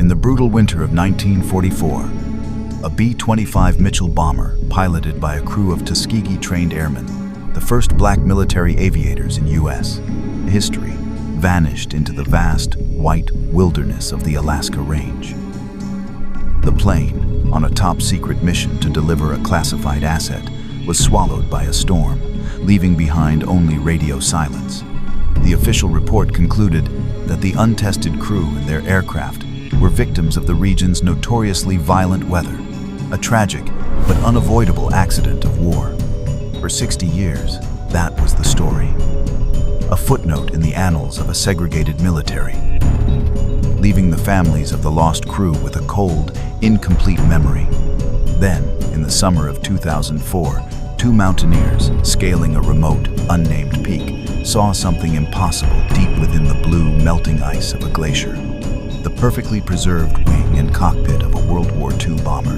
In the brutal winter of 1944, a B-25 Mitchell bomber, piloted by a crew of Tuskegee-trained airmen, the first black military aviators in U.S. history, vanished into the vast, white wilderness of the Alaska Range. The plane, on a top-secret mission to deliver a classified asset, was swallowed by a storm, leaving behind only radio silence. The official report concluded that the untested crew and their aircraft were victims of the region's notoriously violent weather, a tragic but unavoidable accident of war. For 60 years, that was the story. A footnote in the annals of a segregated military, leaving the families of the lost crew with a cold, incomplete memory. Then, in the summer of 2004, two mountaineers scaling a remote, unnamed peak saw something impossible deep within the blue, melting ice of a glacier. The perfectly preserved wing and cockpit of a World War II bomber.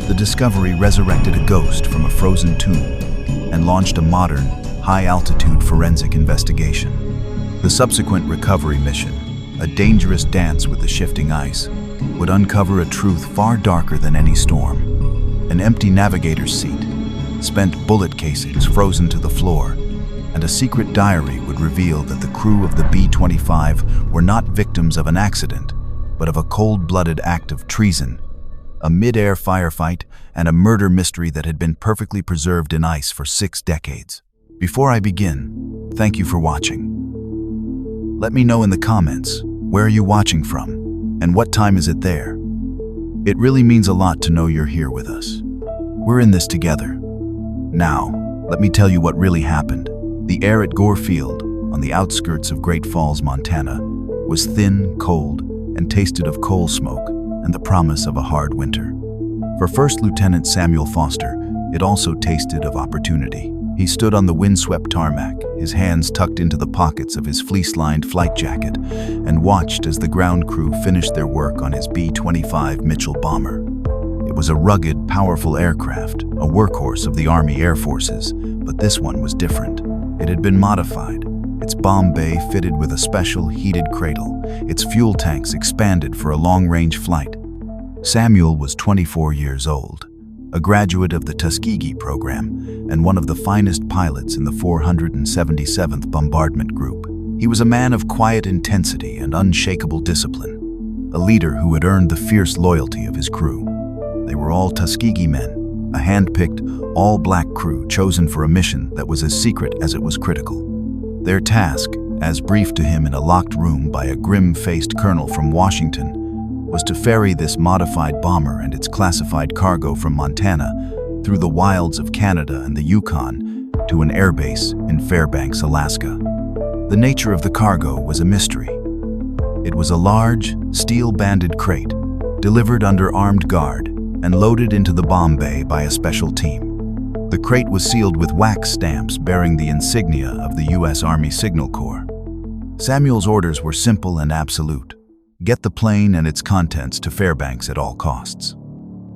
The discovery resurrected a ghost from a frozen tomb and launched a modern, high-altitude forensic investigation. The subsequent recovery mission, a dangerous dance with the shifting ice, would uncover a truth far darker than any storm. An empty navigator's seat, spent bullet casings frozen to the floor, and a secret diary would reveal that the crew of the B-25 were not victims of an accident, but of a cold-blooded act of treason, a mid-air firefight, and a murder mystery that had been perfectly preserved in ice for 6 decades. Before I begin, thank you for watching. Let me know in the comments, where are you watching from, and what time is it there? It really means a lot to know you're here with us. We're in this together. Now, let me tell you what really happened. The air at Gore Field, on the outskirts of Great Falls, Montana, was thin, cold, and tasted of coal smoke and the promise of a hard winter. For First Lieutenant Samuel Foster, it also tasted of opportunity. He stood on the windswept tarmac, his hands tucked into the pockets of his fleece-lined flight jacket, and watched as the ground crew finished their work on his B-25 Mitchell bomber. It was a rugged, powerful aircraft, a workhorse of the Army Air Forces, but this one was different. It had been modified, its bomb bay fitted with a special heated cradle, its fuel tanks expanded for a long-range flight. Samuel was 24 years old, a graduate of the Tuskegee program and one of the finest pilots in the 477th Bombardment Group. He was a man of quiet intensity and unshakable discipline, a leader who had earned the fierce loyalty of his crew. They were all Tuskegee men, a hand-picked, all-black crew chosen for a mission that was as secret as it was critical. Their task, as briefed to him in a locked room by a grim-faced colonel from Washington, was to ferry this modified bomber and its classified cargo from Montana through the wilds of Canada and the Yukon to an airbase in Fairbanks, Alaska. The nature of the cargo was a mystery. It was a large, steel-banded crate, delivered under armed guard and loaded into the bomb bay by a special team. The crate was sealed with wax stamps bearing the insignia of the U.S. Army Signal Corps. Samuel's orders were simple and absolute. Get the plane and its contents to Fairbanks at all costs.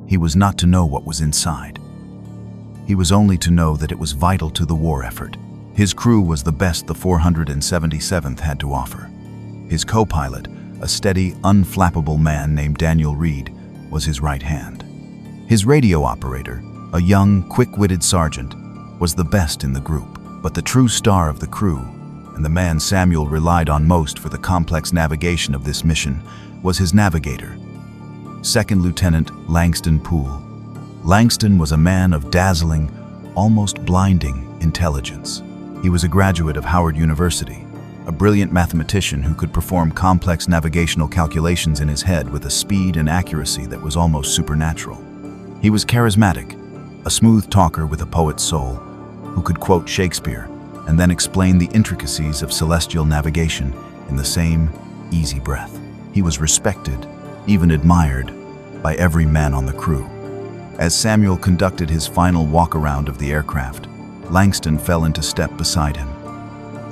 He was not to know what was inside. He was only to know that it was vital to the war effort. His crew was the best the 477th had to offer. His co-pilot, a steady, unflappable man named Daniel Reed, was his right hand. His radio operator, a young, quick-witted sergeant, was the best in the group, but the true star of the crew, and the man Samuel relied on most for the complex navigation of this mission, was his navigator, Second Lieutenant Langston Poole. Langston was a man of dazzling, almost blinding intelligence. He was a graduate of Howard University, a brilliant mathematician who could perform complex navigational calculations in his head with a speed and accuracy that was almost supernatural. He was charismatic, a smooth talker with a poet's soul, who could quote Shakespeare and then explain the intricacies of celestial navigation in the same easy breath. He was respected, even admired, by every man on the crew. As Samuel conducted his final walk-around of the aircraft, Langston fell into step beside him.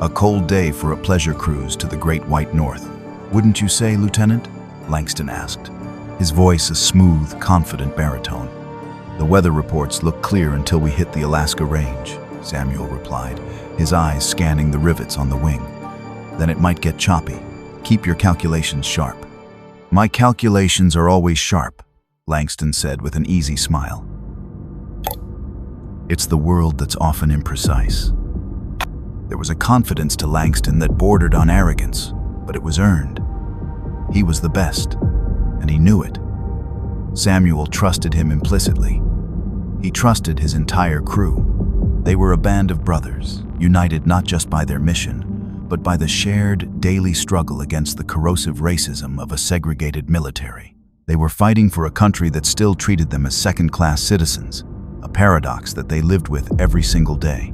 A cold day for a pleasure cruise to the Great White North, wouldn't you say, Lieutenant? Langston asked, his voice a smooth, confident baritone. The weather reports look clear until we hit the Alaska Range, Samuel replied, his eyes scanning the rivets on the wing. Then it might get choppy. Keep your calculations sharp. "My calculations are always sharp," Langston said with an easy smile. "It's the world that's often imprecise." There was a confidence to Langston that bordered on arrogance, but it was earned. He was the best, and he knew it. Samuel trusted him implicitly. He trusted his entire crew. They were a band of brothers, united not just by their mission, but by the shared daily struggle against the corrosive racism of a segregated military. They were fighting for a country that still treated them as second-class citizens, a paradox that they lived with every single day.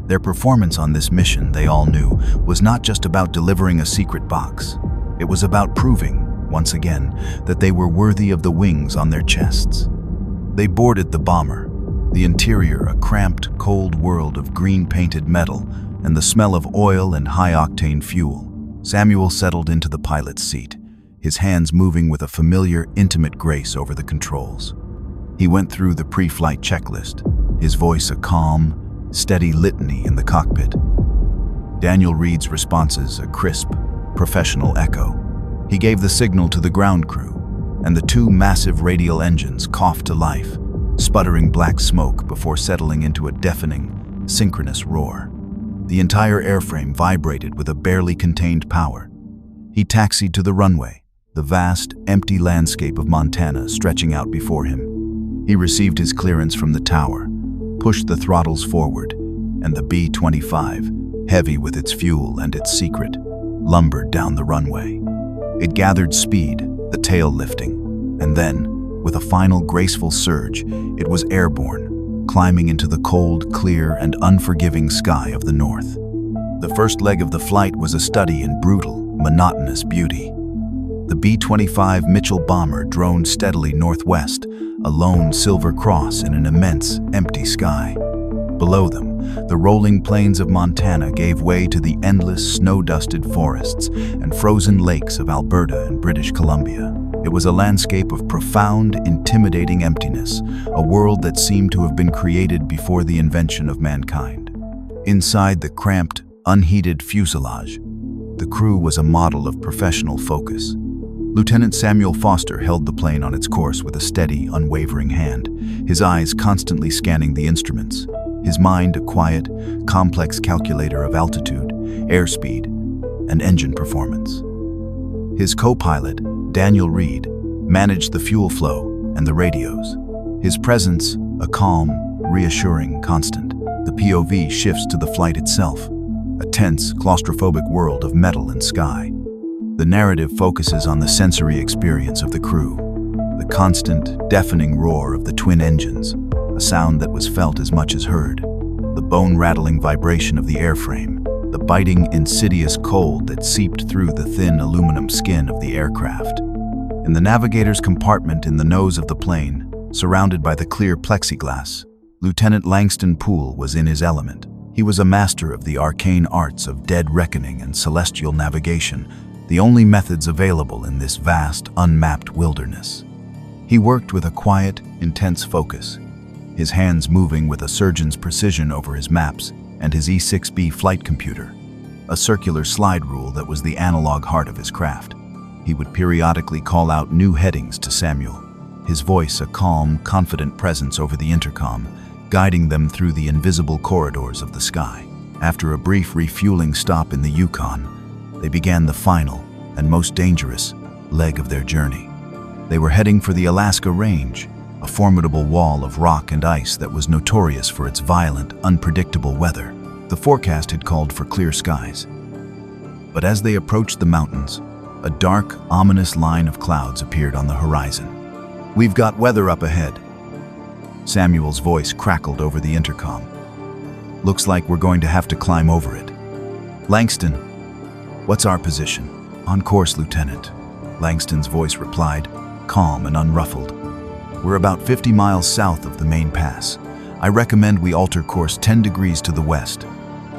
Their performance on this mission, they all knew, was not just about delivering a secret box. It was about proving, once again, that they were worthy of the wings on their chests. They boarded the bomber, the interior a cramped, cold world of green-painted metal and the smell of oil and high-octane fuel. Samuel settled into the pilot's seat, his hands moving with a familiar, intimate grace over the controls. He went through the pre-flight checklist, his voice a calm, steady litany in the cockpit. Daniel Reed's responses a crisp, professional echo. He gave the signal to the ground crew, and the two massive radial engines coughed to life, sputtering black smoke before settling into a deafening, synchronous roar. The entire airframe vibrated with a barely contained power. He taxied to the runway, the vast, empty landscape of Montana stretching out before him. He received his clearance from the tower, pushed the throttles forward, and the B-25, heavy with its fuel and its secret, lumbered down the runway. It gathered speed, the tail lifting, and then, with a final graceful surge, it was airborne, climbing into the cold, clear, and unforgiving sky of the north. The first leg of the flight was a study in brutal, monotonous beauty. The B-25 Mitchell bomber droned steadily northwest, a lone silver cross in an immense, empty sky. Below them, the rolling plains of Montana gave way to the endless, snow-dusted forests and frozen lakes of Alberta and British Columbia. It was a landscape of profound, intimidating emptiness, a world that seemed to have been created before the invention of mankind. Inside the cramped, unheated fuselage, the crew was a model of professional focus. Lieutenant Samuel Foster held the plane on its course with a steady, unwavering hand, his eyes constantly scanning the instruments, his mind a quiet, complex calculator of altitude, airspeed, and engine performance. His co-pilot, Daniel Reed, managed the fuel flow and the radios. His presence, a calm, reassuring constant. The POV shifts to the flight itself, a tense, claustrophobic world of metal and sky. The narrative focuses on the sensory experience of the crew, the constant, deafening roar of the twin engines, a sound that was felt as much as heard, the bone-rattling vibration of the airframe, the biting, insidious cold that seeped through the thin aluminum skin of the aircraft. In the navigator's compartment in the nose of the plane, surrounded by the clear plexiglass, Lieutenant Langston Poole was in his element. He was a master of the arcane arts of dead reckoning and celestial navigation, the only methods available in this vast, unmapped wilderness. He worked with a quiet, intense focus, his hands moving with a surgeon's precision over his maps and his E6B flight computer, a circular slide rule that was the analog heart of his craft. He would periodically call out new headings to Samuel, his voice a calm, confident presence over the intercom, guiding them through the invisible corridors of the sky. After a brief refueling stop in the Yukon, they began the final and most dangerous leg of their journey. They were heading for the Alaska Range, a formidable wall of rock and ice that was notorious for its violent, unpredictable weather. The forecast had called for clear skies. But as they approached the mountains, a dark, ominous line of clouds appeared on the horizon. "We've got weather up ahead." Samuel's voice crackled over the intercom. "Looks like we're going to have to climb over it." "Langston, what's our position?" "On course, Lieutenant," Langston's voice replied, calm and unruffled. "We're about 50 miles south of the main pass. I recommend we alter course 10 degrees to the west.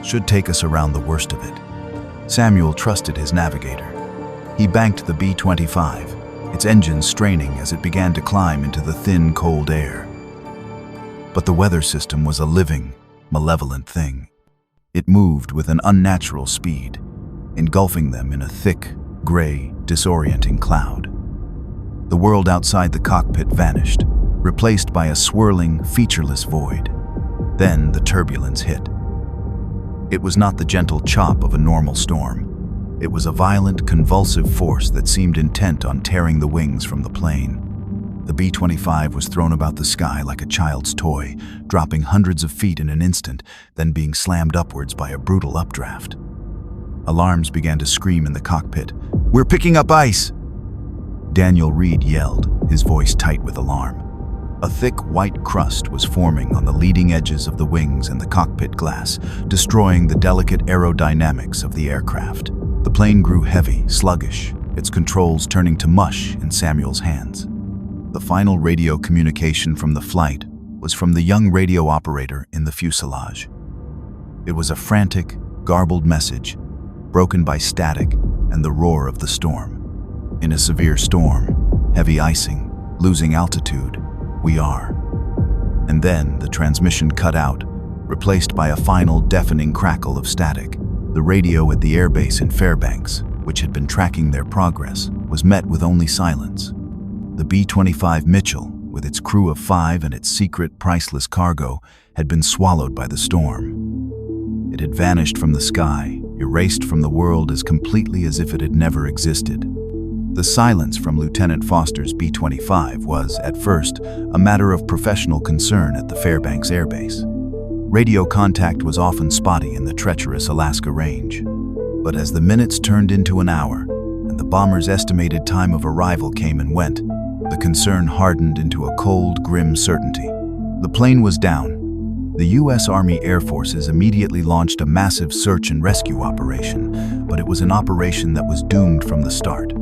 Should take us around the worst of it." Samuel trusted his navigator. He banked the B-25, its engines straining as it began to climb into the thin, cold air. But the weather system was a living, malevolent thing. It moved with an unnatural speed, engulfing them in a thick, gray, disorienting cloud. The world outside the cockpit vanished, replaced by a swirling, featureless void. Then the turbulence hit. It was not the gentle chop of a normal storm. It was a violent, convulsive force that seemed intent on tearing the wings from the plane. The B-25 was thrown about the sky like a child's toy, dropping hundreds of feet in an instant, then being slammed upwards by a brutal updraft. Alarms began to scream in the cockpit. "We're picking up ice!" Daniel Reed yelled, his voice tight with alarm. A thick white crust was forming on the leading edges of the wings and the cockpit glass, destroying the delicate aerodynamics of the aircraft. The plane grew heavy, sluggish, its controls turning to mush in Samuel's hands. The final radio communication from the flight was from the young radio operator in the fuselage. It was a frantic, garbled message, broken by static and the roar of the storm. "In a severe storm, heavy icing, losing altitude, we are." And then the transmission cut out, replaced by a final deafening crackle of static. The radio at the airbase in Fairbanks, which had been tracking their progress, was met with only silence. The B-25 Mitchell, with its crew of 5 and its secret, priceless cargo, had been swallowed by the storm. It had vanished from the sky, erased from the world as completely as if it had never existed. The silence from Lieutenant Foster's B-25 was, at first, a matter of professional concern at the Fairbanks airbase. Radio contact was often spotty in the treacherous Alaska range. But as the minutes turned into an hour, and the bomber's estimated time of arrival came and went, the concern hardened into a cold, grim certainty. The plane was down. The U.S. Army Air Forces immediately launched a massive search and rescue operation, but it was an operation that was doomed from the start.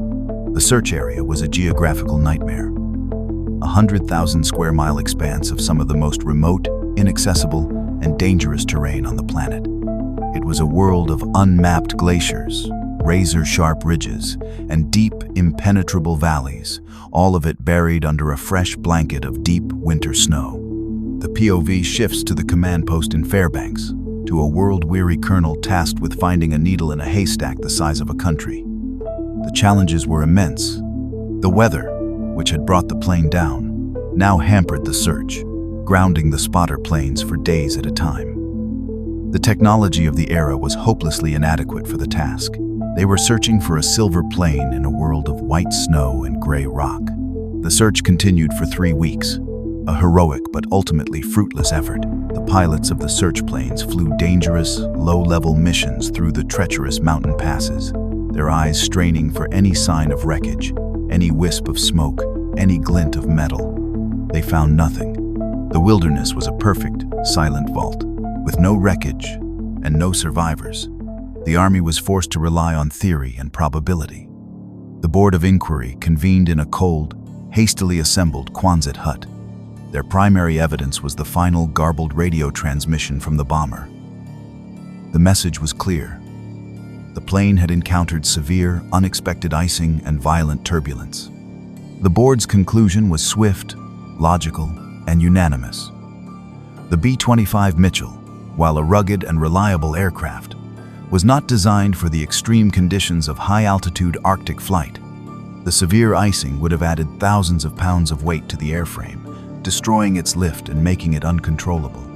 The search area was a geographical nightmare. 100,000 square mile expanse of some of the most remote, inaccessible, and dangerous terrain on the planet. It was a world of unmapped glaciers, razor-sharp ridges, and deep, impenetrable valleys, all of it buried under a fresh blanket of deep winter snow. The POV shifts to the command post in Fairbanks, to a world-weary colonel tasked with finding a needle in a haystack the size of a country. The challenges were immense. The weather, which had brought the plane down, now hampered the search, grounding the spotter planes for days at a time. The technology of the era was hopelessly inadequate for the task. They were searching for a silver plane in a world of white snow and gray rock. The search continued for 3 weeks, a heroic but ultimately fruitless effort. The pilots of the search planes flew dangerous, low-level missions through the treacherous mountain passes, their eyes straining for any sign of wreckage, any wisp of smoke, any glint of metal. They found nothing. The wilderness was a perfect, silent vault, with no wreckage and no survivors. The Army was forced to rely on theory and probability. The Board of Inquiry convened in a cold, hastily assembled Quonset hut. Their primary evidence was the final garbled radio transmission from the bomber. The message was clear. The plane had encountered severe, unexpected icing and violent turbulence. The board's conclusion was swift, logical, and unanimous. The B-25 Mitchell, while a rugged and reliable aircraft, was not designed for the extreme conditions of high-altitude Arctic flight. The severe icing would have added thousands of pounds of weight to the airframe, destroying its lift and making it uncontrollable.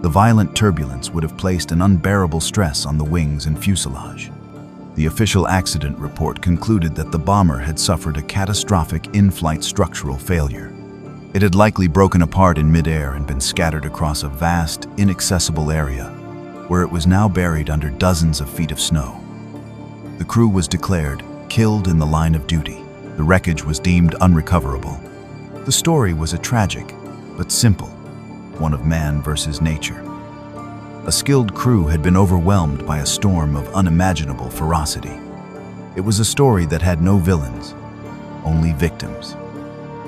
The violent turbulence would have placed an unbearable stress on the wings and fuselage. The official accident report concluded that the bomber had suffered a catastrophic in-flight structural failure. It had likely broken apart in midair and been scattered across a vast, inaccessible area, where it was now buried under dozens of feet of snow. The crew was declared killed in the line of duty. The wreckage was deemed unrecoverable. The story was a tragic, but simple, one of man versus nature. A skilled crew had been overwhelmed by a storm of unimaginable ferocity. It was a story that had no villains, only victims.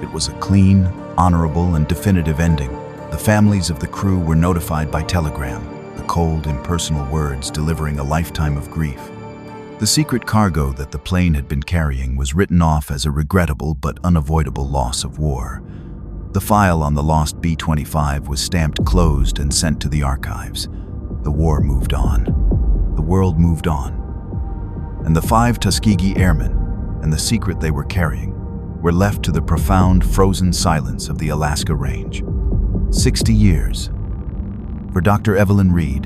It was a clean, honorable, and definitive ending. The families of the crew were notified by telegram, the cold, impersonal words delivering a lifetime of grief. The secret cargo that the plane had been carrying was written off as a regrettable but unavoidable loss of war. The file on the lost B-25 was stamped closed and sent to the archives. The war moved on. The world moved on. And the 5 Tuskegee airmen and the secret they were carrying were left to the profound frozen silence of the Alaska Range. 60 years. For Dr. Evelyn Reed,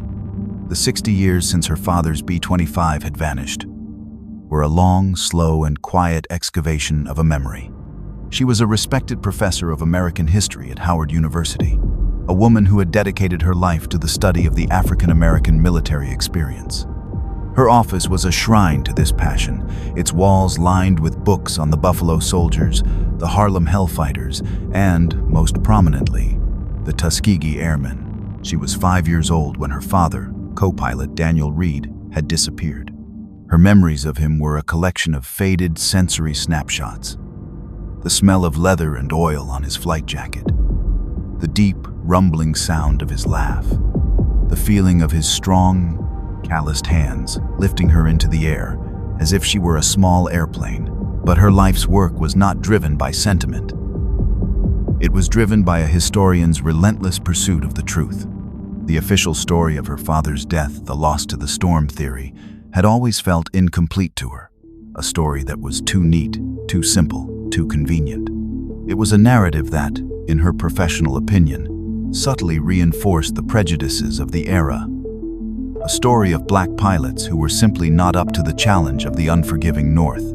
the 60 years since her father's B-25 had vanished were a long, slow, and quiet excavation of a memory. She was a respected professor of American history at Howard University, a woman who had dedicated her life to the study of the African-American military experience. Her office was a shrine to this passion, its walls lined with books on the Buffalo Soldiers, the Harlem Hellfighters, and, most prominently, the Tuskegee Airmen. She was 5 years old when her father, co-pilot Daniel Reed, had disappeared. Her memories of him were a collection of faded sensory snapshots. The smell of leather and oil on his flight jacket, the deep, rumbling sound of his laugh, the feeling of his strong, calloused hands lifting her into the air as if she were a small airplane. But her life's work was not driven by sentiment. It was driven by a historian's relentless pursuit of the truth. The official story of her father's death, the lost to the storm theory, had always felt incomplete to her. A story that was too neat, too simple, too convenient. It was a narrative that, in her professional opinion, subtly reinforced the prejudices of the era. A story of black pilots who were simply not up to the challenge of the unforgiving North.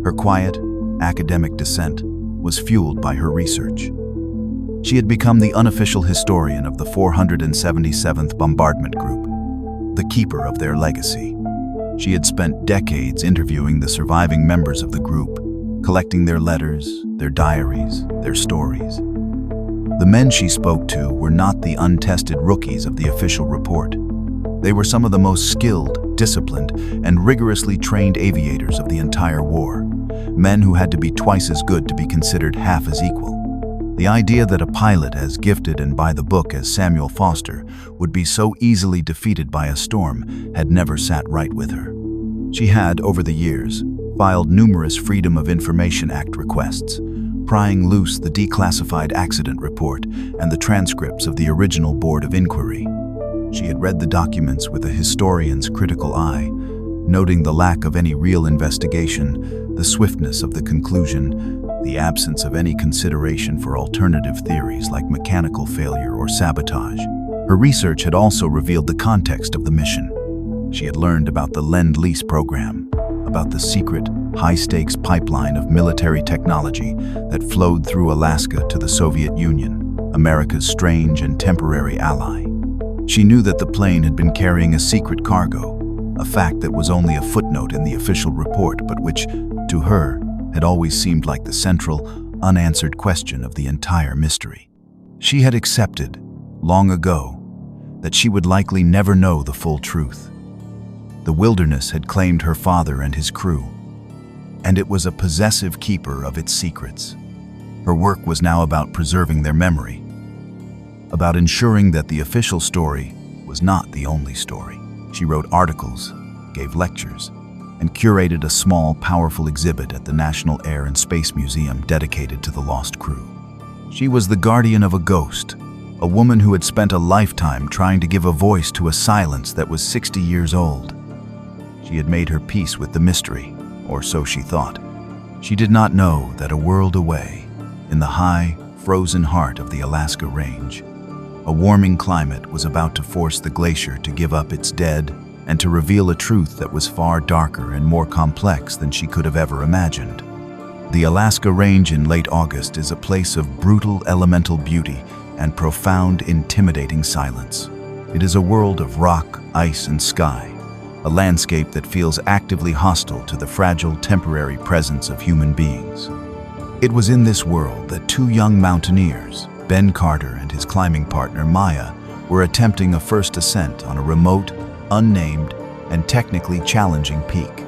Her quiet, academic descent was fueled by her research. She had become the unofficial historian of the 477th Bombardment Group, the keeper of their legacy. She had spent decades interviewing the surviving members of the group, collecting their letters, their diaries, their stories. The men she spoke to were not the untested rookies of the official report. They were some of the most skilled, disciplined, and rigorously trained aviators of the entire war, men who had to be twice as good to be considered half as equal. The idea that a pilot as gifted and by the book as Samuel Foster would be so easily defeated by a storm had never sat right with her. She had, over the years, filed numerous Freedom of Information Act requests, prying loose the declassified accident report and the transcripts of the original Board of Inquiry. She had read the documents with a historian's critical eye, noting the lack of any real investigation, the swiftness of the conclusion, the absence of any consideration for alternative theories like mechanical failure or sabotage. Her research had also revealed the context of the mission. She had learned about the Lend-Lease program, about the secret, high-stakes pipeline of military technology that flowed through Alaska to the Soviet Union, America's strange and temporary ally. She knew that the plane had been carrying a secret cargo, a fact that was only a footnote in the official report, but which, to her, had always seemed like the central, unanswered question of the entire mystery. She had accepted, long ago, that she would likely never know the full truth. The wilderness had claimed her father and his crew, and it was a possessive keeper of its secrets. Her work was now about preserving their memory, about ensuring that the official story was not the only story. She wrote articles, gave lectures, and curated a small, powerful exhibit at the National Air and Space Museum dedicated to the lost crew. She was the guardian of a ghost, a woman who had spent a lifetime trying to give a voice to a silence that was 60 years old. She had made her peace with the mystery, or so she thought. She did not know that a world away, in the high, frozen heart of the Alaska Range, a warming climate was about to force the glacier to give up its dead and to reveal a truth that was far darker and more complex than she could have ever imagined. The Alaska Range in late August is a place of brutal elemental beauty and profound, intimidating silence. It is a world of rock, ice, and sky, a landscape that feels actively hostile to the fragile, temporary presence of human beings. It was in this world that two young mountaineers, Ben Carter and his climbing partner Maya, were attempting a first ascent on a remote, unnamed, and technically challenging peak.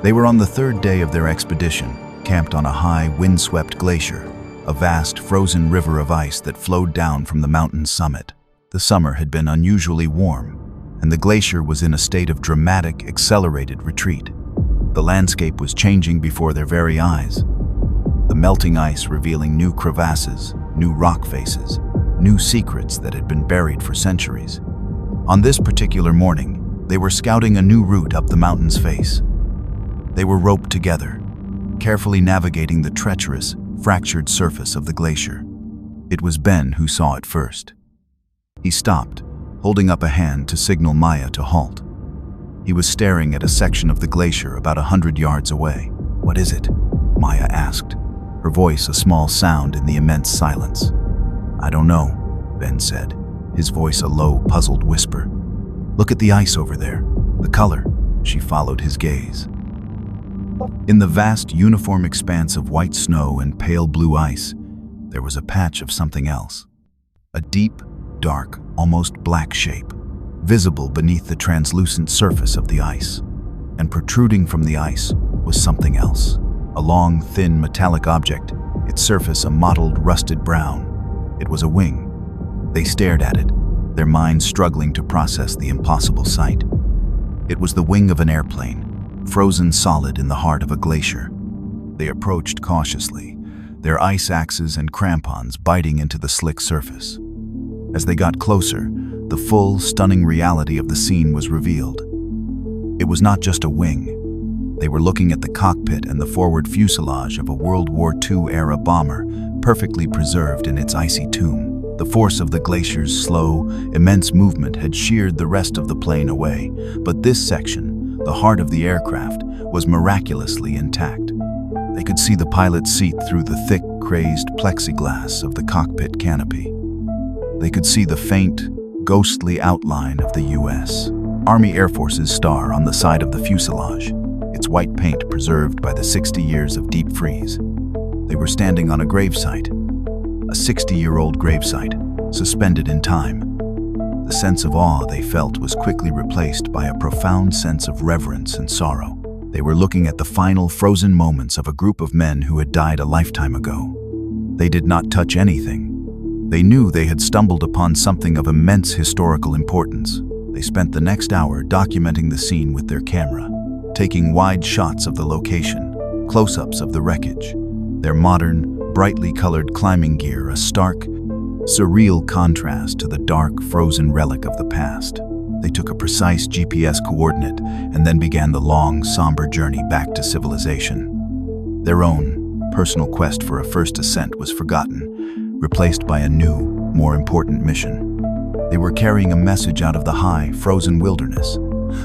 They were on the third day of their expedition, camped on a high, windswept glacier, a vast, frozen river of ice that flowed down from the mountain's summit. The summer had been unusually warm, and the glacier was in a state of dramatic, accelerated retreat. The landscape was changing before their very eyes, the melting ice revealing new crevasses, new rock faces, new secrets that had been buried for centuries. On this particular morning, they were scouting a new route up the mountain's face. They were roped together, carefully navigating the treacherous, fractured surface of the glacier. It was Ben who saw it first. He stopped, holding up a hand to signal Maya to halt. He was staring at a section of the glacier about 100 yards away. "What is it?" Maya asked, her voice a small sound in the immense silence. "I don't know," Ben said, his voice a low, puzzled whisper. "Look at the ice over there. The color." She followed his gaze. In the vast, uniform expanse of white snow and pale blue ice, there was a patch of something else. A deep, dark, almost black shape, visible beneath the translucent surface of the ice. And protruding from the ice was something else. A long, thin, metallic object, its surface a mottled, rusted brown. It was a wing. They stared at it, their minds struggling to process the impossible sight. It was the wing of an airplane, frozen solid in the heart of a glacier. They approached cautiously, their ice axes and crampons biting into the slick surface. As they got closer, the full, stunning reality of the scene was revealed. It was not just a wing. They were looking at the cockpit and the forward fuselage of a World War II-era bomber, perfectly preserved in its icy tomb. The force of the glacier's slow, immense movement had sheared the rest of the plane away, but this section, the heart of the aircraft, was miraculously intact. They could see the pilot's seat through the thick, crazed plexiglass of the cockpit canopy. They could see the faint, ghostly outline of the U.S. Army Air Force's star on the side of the fuselage, its white paint preserved by the 60 years of deep freeze. They were standing on a gravesite, a 60-year-old gravesite, suspended in time. The sense of awe they felt was quickly replaced by a profound sense of reverence and sorrow. They were looking at the final frozen moments of a group of men who had died a lifetime ago. They did not touch anything. They knew they had stumbled upon something of immense historical importance. They spent the next hour documenting the scene with their camera, taking wide shots of the location, close-ups of the wreckage, their modern, brightly colored climbing gear a stark, surreal contrast to the dark, frozen relic of the past. They took a precise GPS coordinate and then began the long, somber journey back to civilization. Their own personal quest for a first ascent was forgotten, replaced by a new, more important mission. They were carrying a message out of the high, frozen wilderness,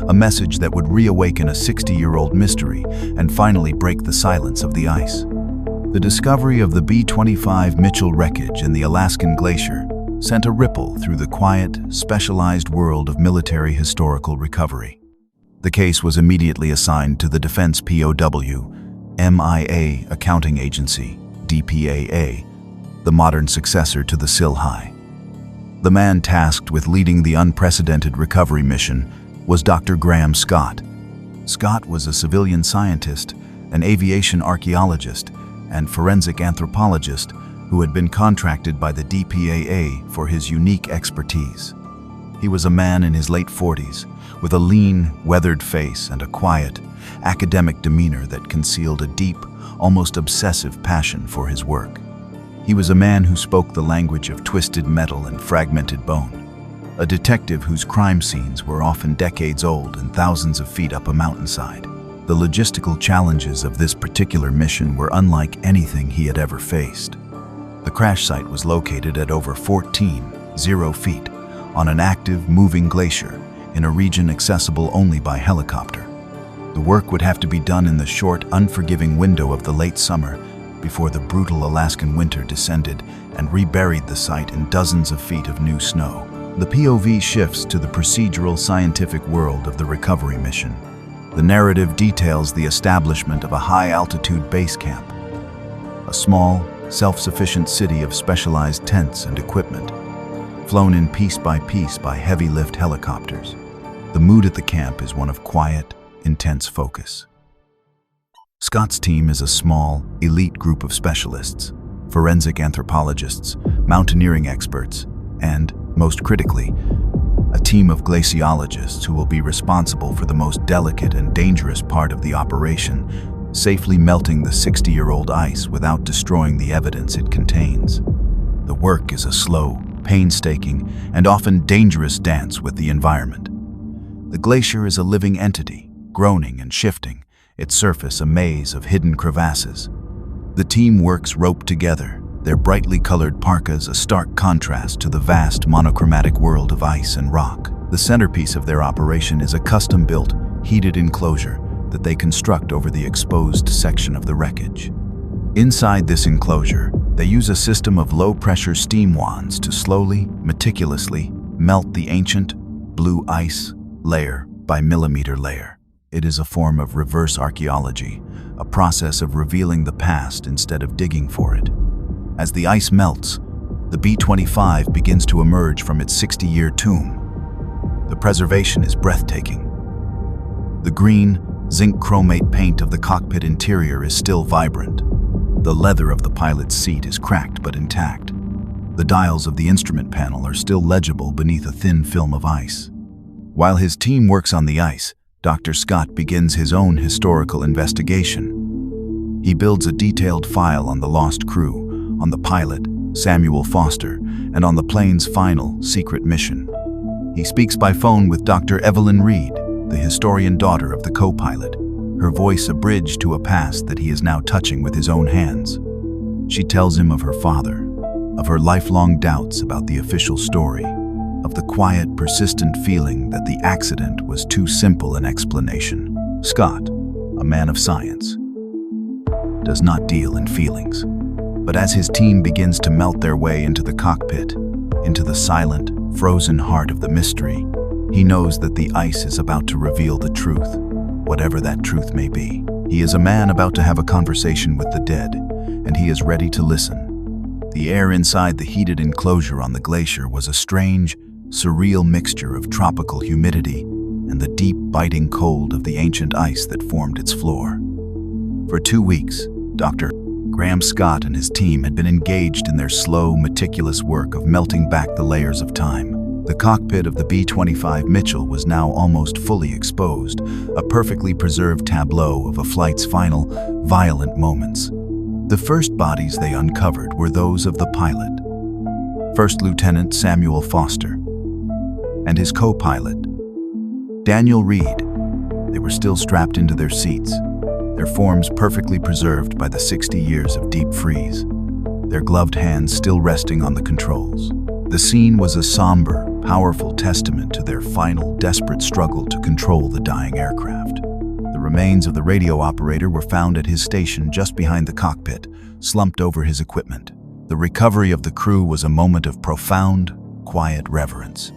a message that would reawaken a 60-year-old mystery and finally break the silence of the ice. The discovery of the B-25 Mitchell wreckage in the Alaskan Glacier sent a ripple through the quiet, specialized world of military historical recovery. The case was immediately assigned to the Defense POW, MIA Accounting Agency, DPAA, the modern successor to the SIL-HI. The man tasked with leading the unprecedented recovery mission was Dr. Graham Scott. Scott was a civilian scientist, an aviation archaeologist, and forensic anthropologist who had been contracted by the DPAA for his unique expertise. He was a man in his late 40s, with a lean, weathered face and a quiet, academic demeanor that concealed a deep, almost obsessive passion for his work. He was a man who spoke the language of twisted metal and fragmented bone, a detective whose crime scenes were often decades old and thousands of feet up a mountainside. The logistical challenges of this particular mission were unlike anything he had ever faced. The crash site was located at over 14,000 feet on an active, moving glacier in a region accessible only by helicopter. The work would have to be done in the short, unforgiving window of the late summer before the brutal Alaskan winter descended and reburied the site in dozens of feet of new snow. The POV shifts to the procedural scientific world of the recovery mission. The narrative details the establishment of a high-altitude base camp, a small, self-sufficient city of specialized tents and equipment, flown in piece by heavy-lift helicopters. The mood at the camp is one of quiet, intense focus. Scott's team is a small, elite group of specialists, forensic anthropologists, mountaineering experts, and, most critically, a team of glaciologists who will be responsible for the most delicate and dangerous part of the operation, safely melting the 60-year-old ice without destroying the evidence it contains. The work is a slow, painstaking, and often dangerous dance with the environment. The glacier is a living entity, groaning and shifting, its surface a maze of hidden crevasses. The team works roped together, their brightly colored parkas a stark contrast to the vast monochromatic world of ice and rock. The centerpiece of their operation is a custom-built, heated enclosure that they construct over the exposed section of the wreckage. Inside this enclosure, they use a system of low-pressure steam wands to slowly, meticulously melt the ancient, blue ice layer by millimeter layer. It is a form of reverse archaeology, a process of revealing the past instead of digging for it. As the ice melts, the B-25 begins to emerge from its 60-year tomb. The preservation is breathtaking. The green, zinc chromate paint of the cockpit interior is still vibrant. The leather of the pilot's seat is cracked but intact. The dials of the instrument panel are still legible beneath a thin film of ice. While his team works on the ice, Dr. Scott begins his own historical investigation. He builds a detailed file on the lost crew, on the pilot, Samuel Foster, and on the plane's final, secret mission. He speaks by phone with Dr. Evelyn Reed, the historian daughter of the co-pilot, her voice a bridge to a past that he is now touching with his own hands. She tells him of her father, of her lifelong doubts about the official story, of the quiet, persistent feeling that the accident was too simple an explanation. Scott, a man of science, does not deal in feelings. But as his team begins to melt their way into the cockpit, into the silent, frozen heart of the mystery, he knows that the ice is about to reveal the truth, whatever that truth may be. He is a man about to have a conversation with the dead, and he is ready to listen. The air inside the heated enclosure on the glacier was a strange, surreal mixture of tropical humidity and the deep, biting cold of the ancient ice that formed its floor. For 2 weeks, Dr. Graham Scott and his team had been engaged in their slow, meticulous work of melting back the layers of time. The cockpit of the B-25 Mitchell was now almost fully exposed, a perfectly preserved tableau of a flight's final, violent moments. The first bodies they uncovered were those of the pilot, First Lieutenant Samuel Foster, and his co-pilot, Daniel Reed. They were still strapped into their seats, their forms perfectly preserved by the 60 years of deep freeze, their gloved hands still resting on the controls. The scene was a somber, powerful testament to their final, desperate struggle to control the dying aircraft. The remains of the radio operator were found at his station just behind the cockpit, slumped over his equipment. The recovery of the crew was a moment of profound, quiet reverence.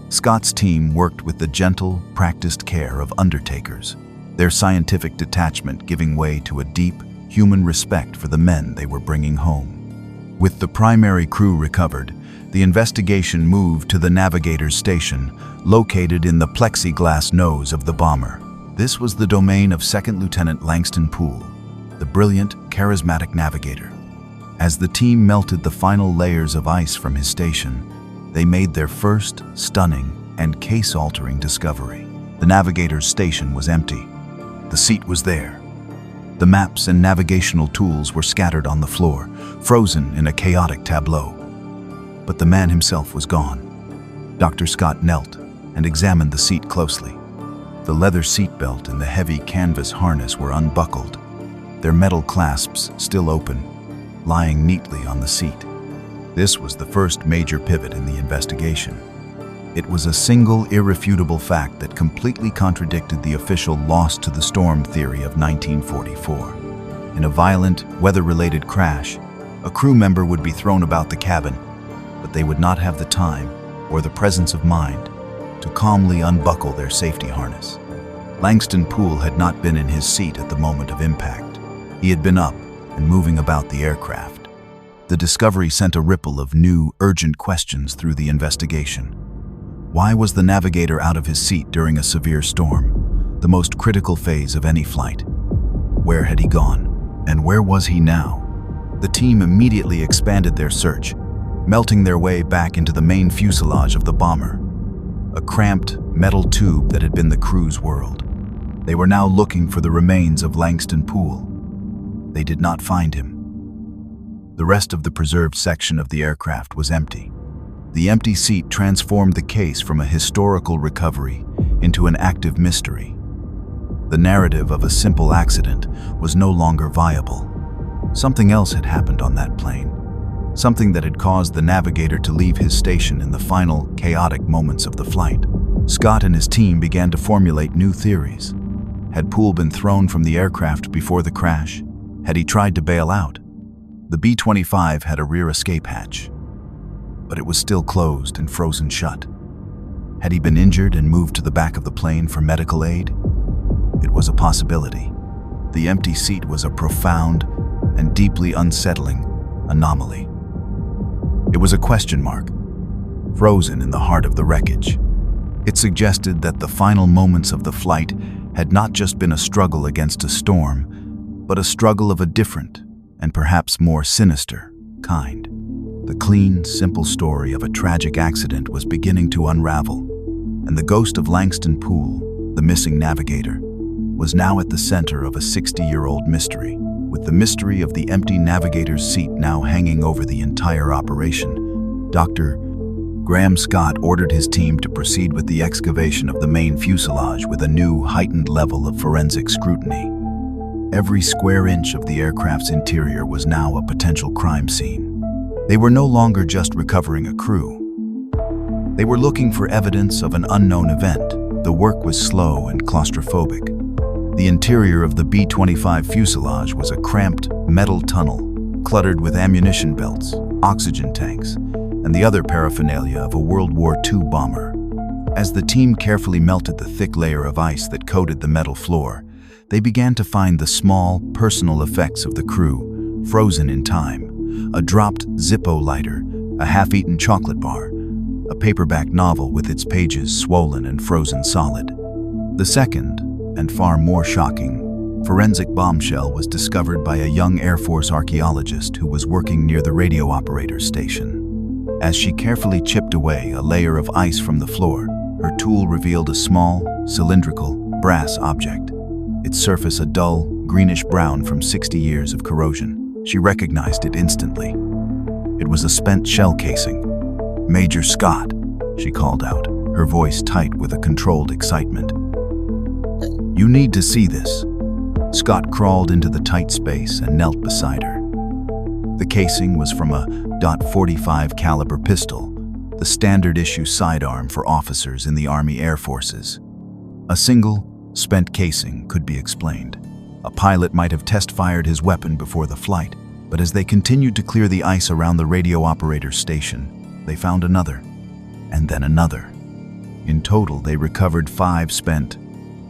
Scott's team worked with the gentle, practiced care of undertakers, their scientific detachment giving way to a deep, human respect for the men they were bringing home. With the primary crew recovered, the investigation moved to the navigator's station, located in the plexiglass nose of the bomber. This was the domain of Second Lieutenant Langston Poole, the brilliant, charismatic navigator. As the team melted the final layers of ice from his station, they made their first, stunning, and case-altering discovery. The navigator's station was empty. The seat was there. The maps and navigational tools were scattered on the floor, frozen in a chaotic tableau. But the man himself was gone. Dr. Scott knelt and examined the seat closely. The leather seatbelt and the heavy canvas harness were unbuckled, their metal clasps still open, lying neatly on the seat. This was the first major pivot in the investigation. It was a single, irrefutable fact that completely contradicted the official lost to the storm theory of 1944. In a violent, weather-related crash, a crew member would be thrown about the cabin, but they would not have the time or the presence of mind to calmly unbuckle their safety harness. Langston Poole had not been in his seat at the moment of impact. He had been up and moving about the aircraft. The discovery sent a ripple of new, urgent questions through the investigation. Why was the navigator out of his seat during a severe storm, the most critical phase of any flight? Where had he gone? And where was he now? The team immediately expanded their search, melting their way back into the main fuselage of the bomber, a cramped metal tube that had been the crew's world. They were now looking for the remains of Langston Poole. They did not find him. The rest of the preserved section of the aircraft was empty. The empty seat transformed the case from a historical recovery into an active mystery. The narrative of a simple accident was no longer viable. Something else had happened on that plane. Something that had caused the navigator to leave his station in the final, chaotic moments of the flight. Scott and his team began to formulate new theories. Had Poole been thrown from the aircraft before the crash? Had he tried to bail out? The B-25 had a rear escape hatch, but it was still closed and frozen shut. Had he been injured and moved to the back of the plane for medical aid? It was a possibility. The empty seat was a profound and deeply unsettling anomaly. It was a question mark, frozen in the heart of the wreckage. It suggested that the final moments of the flight had not just been a struggle against a storm, but a struggle of a different and perhaps more sinister kind. The clean, simple story of a tragic accident was beginning to unravel, and the ghost of Langston Poole, the missing navigator, was now at the center of a 60-year-old mystery. With the mystery of the empty navigator's seat now hanging over the entire operation, Dr. Graham Scott ordered his team to proceed with the excavation of the main fuselage with a new, heightened level of forensic scrutiny. Every square inch of the aircraft's interior was now a potential crime scene. They were no longer just recovering a crew. They were looking for evidence of an unknown event. The work was slow and claustrophobic. The interior of the B-25 fuselage was a cramped metal tunnel, cluttered with ammunition belts, oxygen tanks, and the other paraphernalia of a World War II bomber. As the team carefully melted the thick layer of ice that coated the metal floor, they began to find the small, personal effects of the crew, frozen in time. A dropped Zippo lighter, a half-eaten chocolate bar, a paperback novel with its pages swollen and frozen solid. The second, and far more shocking, forensic bombshell was discovered by a young Air Force archaeologist who was working near the radio operator's station. As she carefully chipped away a layer of ice from the floor, her tool revealed a small, cylindrical, brass object. Its surface a dull, greenish-brown from 60 years of corrosion. She recognized it instantly. It was a spent shell casing. "Major Scott," she called out, her voice tight with a controlled excitement. "You need to see this." Scott crawled into the tight space and knelt beside her. The casing was from a .45 caliber pistol, the standard issue sidearm for officers in the Army Air Forces. A single, spent casing could be explained. A pilot might have test-fired his weapon before the flight, but as they continued to clear the ice around the radio operator's station, they found another, and then another. In total, they recovered 5 spent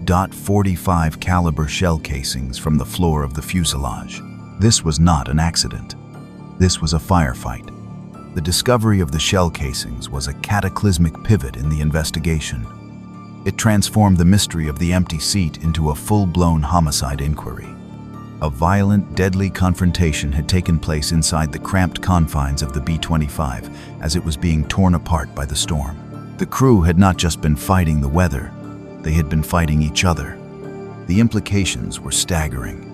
.45 caliber shell casings from the floor of the fuselage. This was not an accident. This was a firefight. The discovery of the shell casings was a cataclysmic pivot in the investigation. It transformed the mystery of the empty seat into a full-blown homicide inquiry. A violent, deadly confrontation had taken place inside the cramped confines of the B-25 as it was being torn apart by the storm. The crew had not just been fighting the weather, they had been fighting each other. The implications were staggering.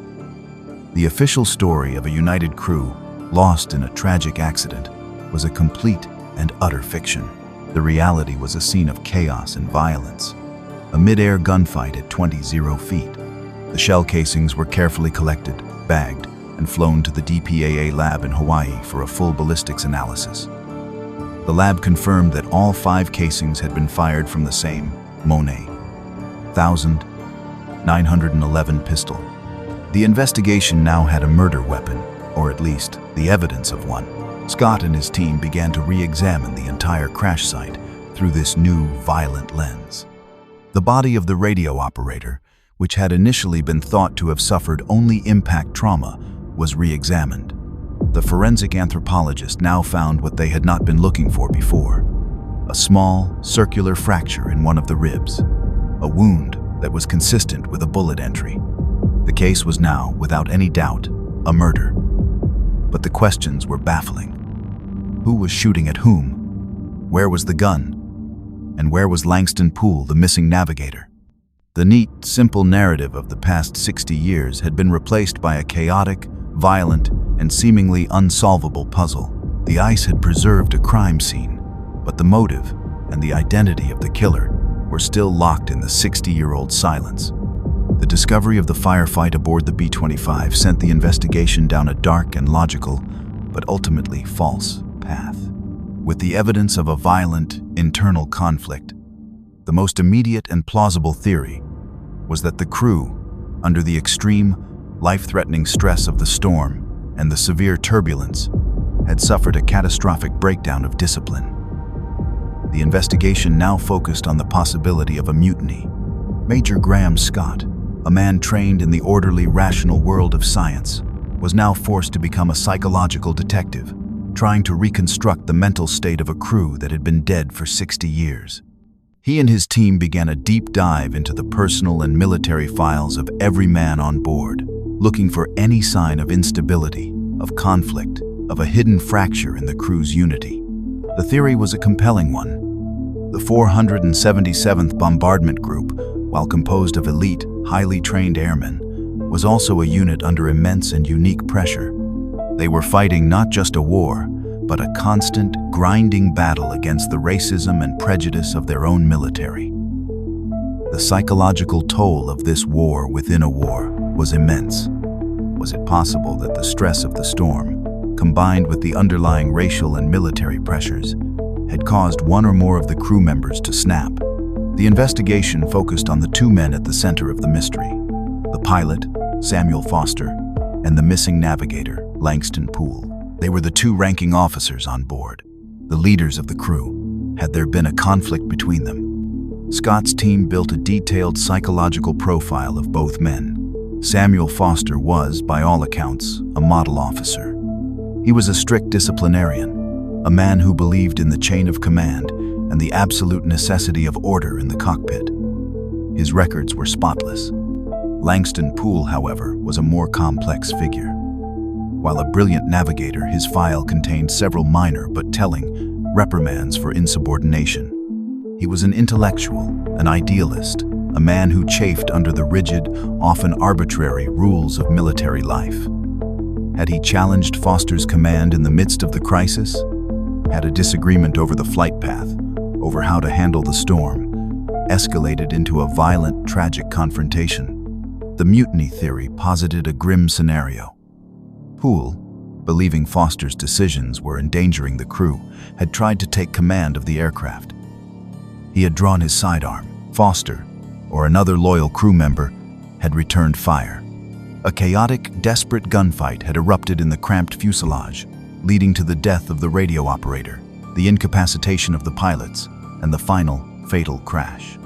The official story of a united crew lost in a tragic accident was a complete and utter fiction. The reality was a scene of chaos and violence, a mid-air gunfight at 20 feet. The shell casings were carefully collected, bagged, and flown to the DPAA lab in Hawaii for a full ballistics analysis. The lab confirmed that all 5 casings had been fired from the same Monet 1911 pistol. The investigation now had a murder weapon, or at least the evidence of one. Scott and his team began to re-examine the entire crash site through this new, violent lens. The body of the radio operator, which had initially been thought to have suffered only impact trauma, was re-examined. The forensic anthropologist now found what they had not been looking for before: a small, circular fracture in one of the ribs, a wound that was consistent with a bullet entry. The case was now, without any doubt, a murder. But the questions were baffling. Who was shooting at whom? Where was the gun? And where was Langston Poole, the missing navigator? The neat, simple narrative of the past 60 years had been replaced by a chaotic, violent, and seemingly unsolvable puzzle. The ice had preserved a crime scene, but the motive and the identity of the killer were still locked in the 60-year-old silence. The discovery of the firefight aboard the B-25 sent the investigation down a dark and logical, but ultimately false, path. With the evidence of a violent, internal conflict, the most immediate and plausible theory was that the crew, under the extreme, life-threatening stress of the storm and the severe turbulence, had suffered a catastrophic breakdown of discipline. The investigation now focused on the possibility of a mutiny. Major Graham Scott, a man trained in the orderly, rational world of science, was now forced to become a psychological detective, trying to reconstruct the mental state of a crew that had been dead for 60 years. He and his team began a deep dive into the personal and military files of every man on board, looking for any sign of instability, of conflict, of a hidden fracture in the crew's unity. The theory was a compelling one. The 477th Bombardment Group, while composed of elite, highly trained airmen, was also a unit under immense and unique pressure. They were fighting not just a war, but a constant, grinding battle against the racism and prejudice of their own military. The psychological toll of this war within a war was immense. Was it possible that the stress of the storm, combined with the underlying racial and military pressures, had caused one or more of the crew members to snap? The investigation focused on the two men at the center of the mystery: the pilot, Samuel Foster, and the missing navigator, Langston Poole. They were the two ranking officers on board, the leaders of the crew. Had there been a conflict between them? Scott's team built a detailed psychological profile of both men. Samuel Foster was, by all accounts, a model officer. He was a strict disciplinarian, a man who believed in the chain of command and the absolute necessity of order in the cockpit. His records were spotless. Langston Poole, however, was a more complex figure. While a brilliant navigator, his file contained several minor but telling reprimands for insubordination. He was an intellectual, an idealist, a man who chafed under the rigid, often arbitrary rules of military life. Had he challenged Foster's command in the midst of the crisis? Had a disagreement over the flight path, over how to handle the storm, escalated into a violent, tragic confrontation? The mutiny theory posited a grim scenario. Poole, believing Foster's decisions were endangering the crew, had tried to take command of the aircraft. He had drawn his sidearm. Foster, or another loyal crew member, had returned fire. A chaotic, desperate gunfight had erupted in the cramped fuselage, leading to the death of the radio operator, the incapacitation of the pilots, and the final, fatal crash.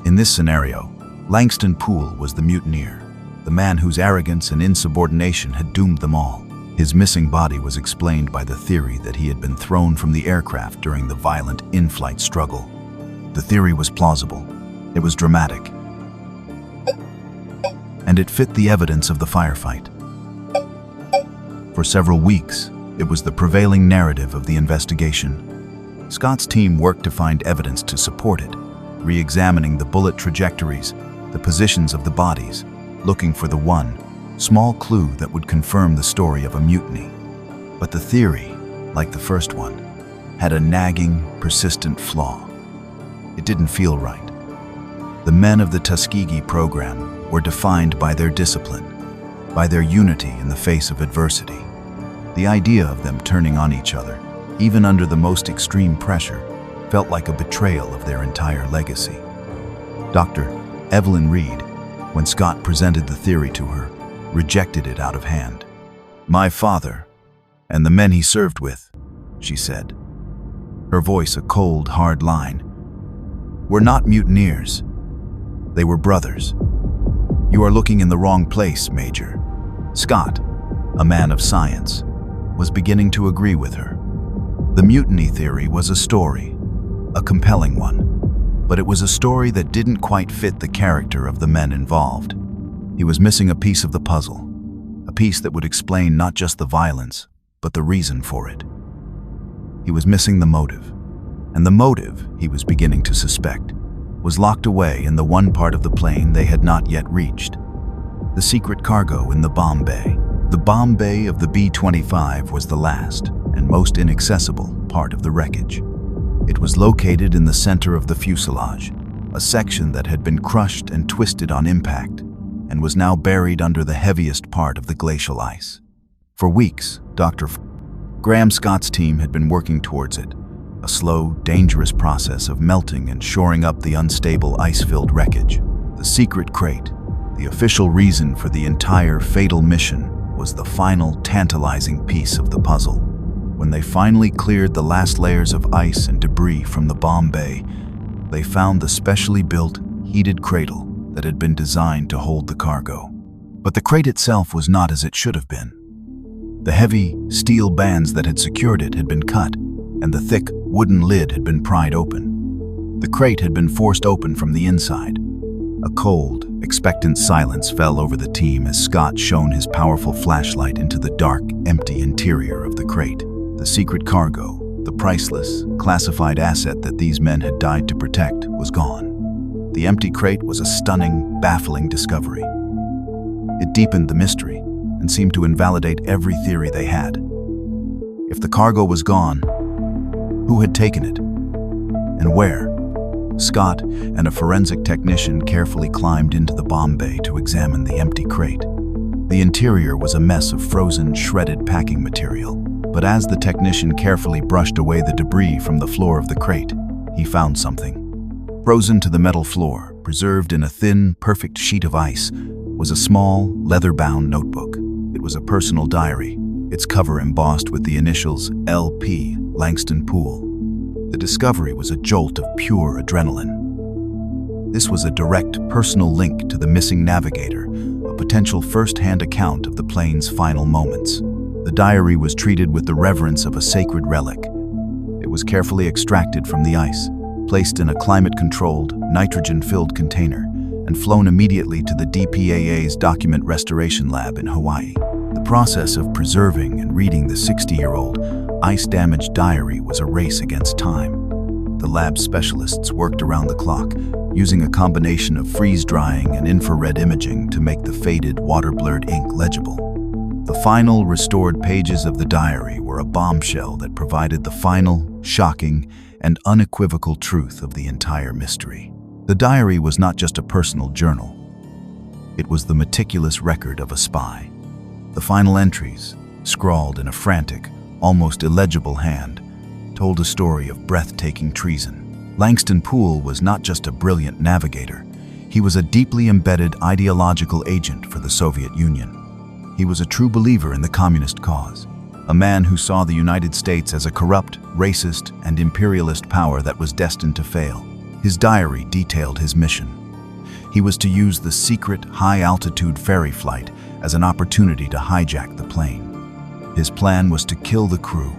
In this scenario, Langston Poole was the mutineer, the man whose arrogance and insubordination had doomed them all. His missing body was explained by the theory that he had been thrown from the aircraft during the violent in-flight struggle. The theory was plausible. It was dramatic. And it fit the evidence of the firefight. For several weeks, it was the prevailing narrative of the investigation. Scott's team worked to find evidence to support it, re-examining the bullet trajectories, the positions of the bodies, looking for the one small clue that would confirm the story of a mutiny. But the theory, like the first one, had a nagging, persistent flaw. It didn't feel right. The men of the Tuskegee program were defined by their discipline, by their unity in the face of adversity. The idea of them turning on each other, even under the most extreme pressure, felt like a betrayal of their entire legacy. Dr. Evelyn Reed, when Scott presented the theory to her, rejected it out of hand. "My father, and the men he served with," she said, her voice a cold, hard line, "were not mutineers. They were brothers. You are looking in the wrong place, Major." Scott, a man of science, was beginning to agree with her. The mutiny theory was a story, a compelling one, but it was a story that didn't quite fit the character of the men involved. He was missing a piece of the puzzle, a piece that would explain not just the violence, but the reason for it. He was missing the motive, and the motive, he was beginning to suspect, was locked away in the one part of the plane they had not yet reached: the secret cargo in the bomb bay. The bomb bay of the B-25 was the last and most inaccessible part of the wreckage. It was located in the center of the fuselage, a section that had been crushed and twisted on impact, and was now buried under the heaviest part of the glacial ice. For weeks, Graham Scott's team had been working towards it, a slow, dangerous process of melting and shoring up the unstable ice-filled wreckage. The secret crate, the official reason for the entire fatal mission, was the final tantalizing piece of the puzzle. When they finally cleared the last layers of ice and debris from the bomb bay, they found the specially built, heated cradle that had been designed to hold the cargo. But the crate itself was not as it should have been. The heavy steel bands that had secured it had been cut, and the thick wooden lid had been pried open. The crate had been forced open from the inside. A cold, expectant silence fell over the team as Scott shone his powerful flashlight into the dark, empty interior of the crate. The secret cargo, the priceless, classified asset that these men had died to protect, was gone. The empty crate was a stunning, baffling discovery. It deepened the mystery and seemed to invalidate every theory they had. If the cargo was gone, who had taken it? And where? Scott and a forensic technician carefully climbed into the bomb bay to examine the empty crate. The interior was a mess of frozen, shredded packing material, but as the technician carefully brushed away the debris from the floor of the crate, he found something. Frozen to the metal floor, preserved in a thin, perfect sheet of ice, was a small, leather-bound notebook. It was a personal diary, its cover embossed with the initials L.P. Langston Poole. The discovery was a jolt of pure adrenaline. This was a direct, personal link to the missing navigator, a potential first-hand account of the plane's final moments. The diary was treated with the reverence of a sacred relic. It was carefully extracted from the ice, placed in a climate-controlled, nitrogen-filled container, and flown immediately to the DPAA's Document Restoration Lab in Hawaii. The process of preserving and reading the 60-year-old, ice-damaged diary was a race against time. The lab specialists worked around the clock, using a combination of freeze-drying and infrared imaging to make the faded, water-blurred ink legible. The final, restored pages of the diary were a bombshell that provided the final, shocking, and unequivocal truth of the entire mystery. The diary was not just a personal journal. It was the meticulous record of a spy. The final entries, scrawled in a frantic, almost illegible hand, told a story of breathtaking treason. Langston Poole was not just a brilliant navigator. He was a deeply embedded ideological agent for the Soviet Union. He was a true believer in the communist cause, a man who saw the United States as a corrupt, racist, and imperialist power that was destined to fail. His diary detailed his mission. He was to use the secret, high-altitude ferry flight as an opportunity to hijack the plane. His plan was to kill the crew,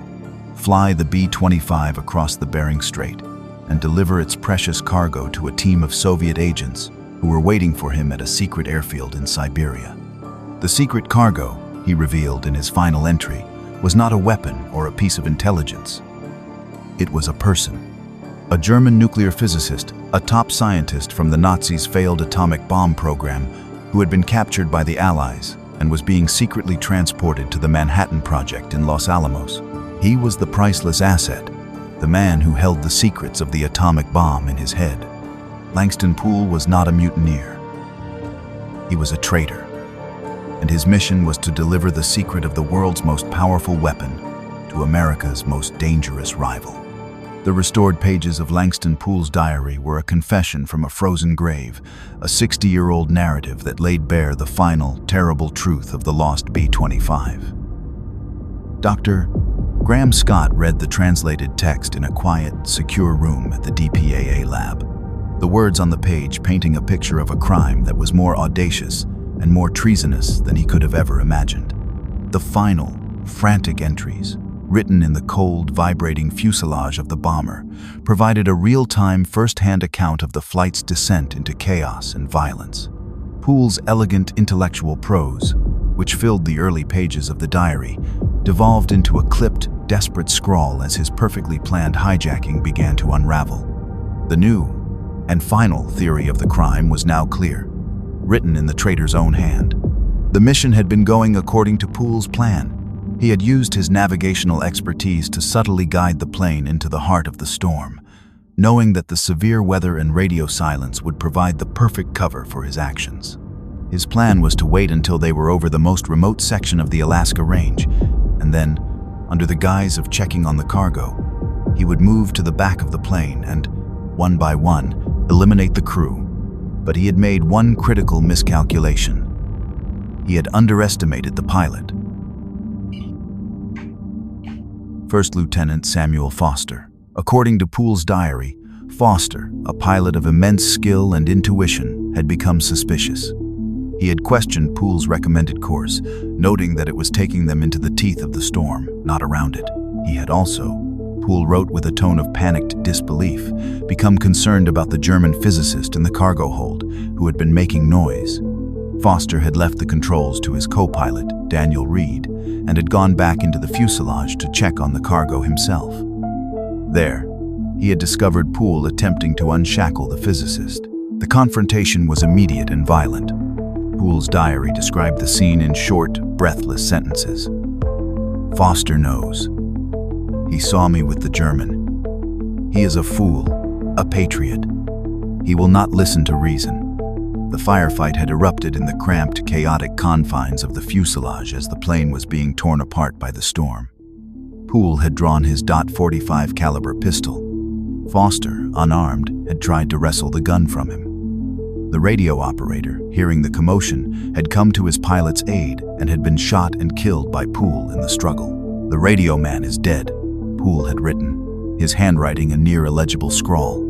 fly the B-25 across the Bering Strait, and deliver its precious cargo to a team of Soviet agents who were waiting for him at a secret airfield in Siberia. The secret cargo, he revealed in his final entry, was not a weapon or a piece of intelligence. It was a person. A German nuclear physicist, a top scientist from the Nazis' failed atomic bomb program, who had been captured by the Allies and was being secretly transported to the Manhattan Project in Los Alamos. He was the priceless asset, the man who held the secrets of the atomic bomb in his head. Langston Poole was not a mutineer. He was a traitor, and his mission was to deliver the secret of the world's most powerful weapon to America's most dangerous rival. The restored pages of Langston Poole's diary were a confession from a frozen grave, a 60-year-old narrative that laid bare the final, terrible truth of the lost B-25. Dr. Graham Scott read the translated text in a quiet, secure room at the DPAA lab, the words on the page painting a picture of a crime that was more audacious and more treasonous than he could have ever imagined. The final, frantic entries, written in the cold, vibrating fuselage of the bomber, provided a real-time, first-hand account of the flight's descent into chaos and violence. Poole's elegant intellectual prose, which filled the early pages of the diary, devolved into a clipped, desperate scrawl as his perfectly planned hijacking began to unravel. The new and final theory of the crime was now clear, written in the traitor's own hand. The mission had been going according to Poole's plan. He had used his navigational expertise to subtly guide the plane into the heart of the storm, knowing that the severe weather and radio silence would provide the perfect cover for his actions. His plan was to wait until they were over the most remote section of the Alaska Range, and then, under the guise of checking on the cargo, he would move to the back of the plane and, one by one, eliminate the crew. But he had made one critical miscalculation. He had underestimated the pilot. First Lieutenant Samuel Foster. According to Poole's diary, Foster, a pilot of immense skill and intuition, had become suspicious. He had questioned Poole's recommended course, noting that it was taking them into the teeth of the storm, not around it. He had also, Poole wrote with a tone of panicked disbelief, become concerned about the German physicist in the cargo hold, who had been making noise. Foster had left the controls to his co-pilot, Daniel Reed, and had gone back into the fuselage to check on the cargo himself. There, he had discovered Poole attempting to unshackle the physicist. The confrontation was immediate and violent. Poole's diary described the scene in short, breathless sentences. Foster knows. He saw me with the German. He is a fool, a patriot. He will not listen to reason. The firefight had erupted in the cramped, chaotic confines of the fuselage as the plane was being torn apart by the storm. Poole had drawn his .45 caliber pistol. Foster, unarmed, had tried to wrestle the gun from him. The radio operator, hearing the commotion, had come to his pilot's aid and had been shot and killed by Poole in the struggle. "The radio man is dead," Poole had written, his handwriting a near illegible scrawl.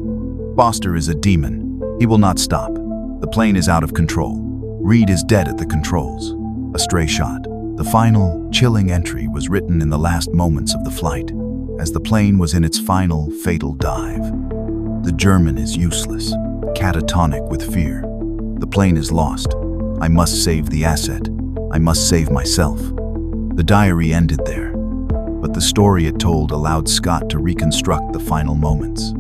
"Foster is a demon. He will not stop. The plane is out of control. Reed is dead at the controls." A stray shot. The final, chilling entry was written in the last moments of the flight, as the plane was in its final, fatal dive. "The German is useless, catatonic with fear. The plane is lost. I must save the asset. I must save myself." The diary ended there, but the story it told allowed Scott to reconstruct the final moments.